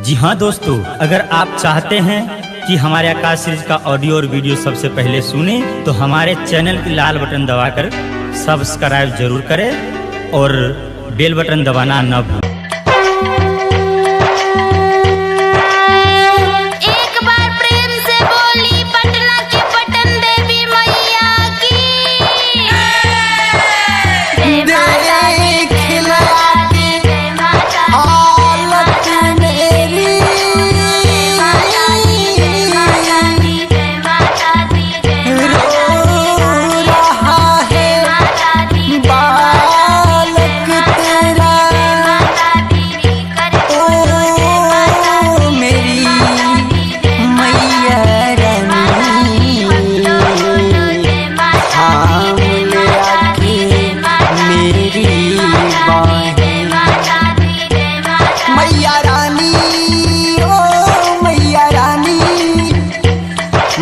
जी हाँ दोस्तों, अगर आप चाहते हैं कि हमारे आकाश सीरीज का ऑडियो और वीडियो सबसे पहले सुने तो हमारे चैनल की लाल बटन दबाकर सब्सक्राइब जरूर करें और बेल बटन दबाना न भूलें।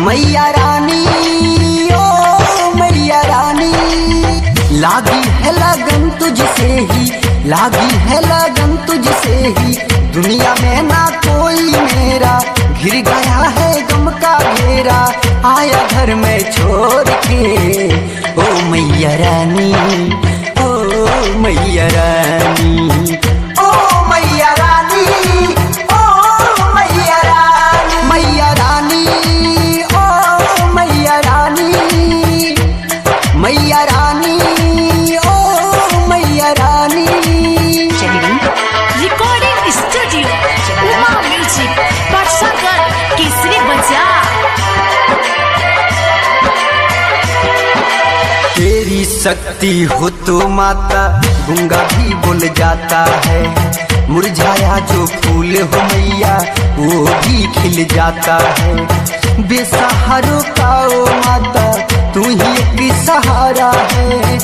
मैया रानी ओ मैया रानी, लागी है लगन तुझसे ही, लागी है लगन तुझसे ही, दुनिया में ना कोई मेरा, घिर गया है गम का घेरा, आया घर में छोड़ के। ओ मैया रानी, ओ मैया रानी, ओ मैया रानी, ओ मैया रानी, मैया रानी, मैया रानी, ओ मैया रानी। रिकॉर्डिंग स्टूडियो उमा म्यूजिक परसागर केसरी बाजार। तेरी शक्ति हो तो माता गूंगा भी बोल जाता है, मुरझाया जो फूल हो मैया वो भी खिल जाता है, बेसहारों का ओ माता तू ही एक सहारा है,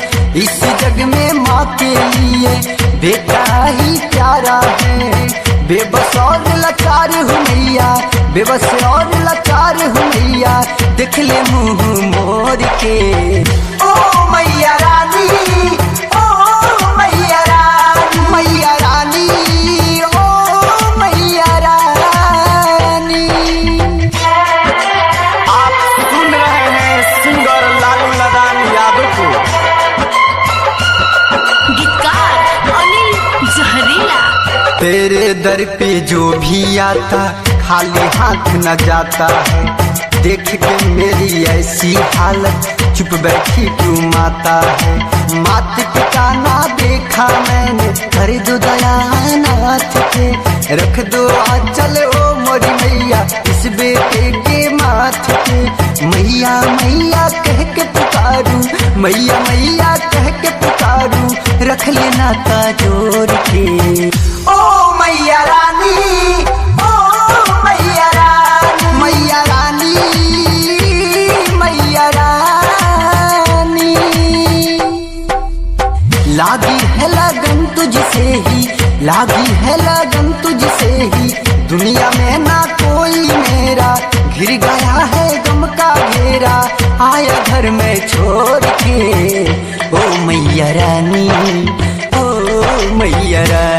इस जग में माँ के लिए बेटा ही प्यारा है, बेबस और लाचार हूँ मैया, बेबस और लाचार हूँ मैया, देख ले मुँह मोर के। ओ मैया रानी, ओ मैया रानी, मैया रानी, ओ मैया रानी। आप सुन रहे हैं सिंगर लालू लदान यादव को। गीतकार अनिल जहरीला। तेरे दर पे जो भी आता खाली हाथ न जाता है, देख के मेरी ऐसी हालत चुप बैठी क्यों माता है, मात पिता ना देखा मैंने, कर दो दयानाथ के, रख दो आंचल ओ मोरी मैया इस बेटे के माथ पे, मैया मैया कह के पुकारूं, मैया मैया कह के पुकारूं, रख लेना ता जोड़ के। ओ मैया रानी, ओ मैया रानी, मैया रानी, मैया रानी, लागी है लगन तुझसे ही, लागी है लगन तुझसे ही, दुनिया में ना कोई मेरा, घिर गया है गम का घेरा, आया घर में छोड़ के। ओ मैया रानी, ओ मैया रानी।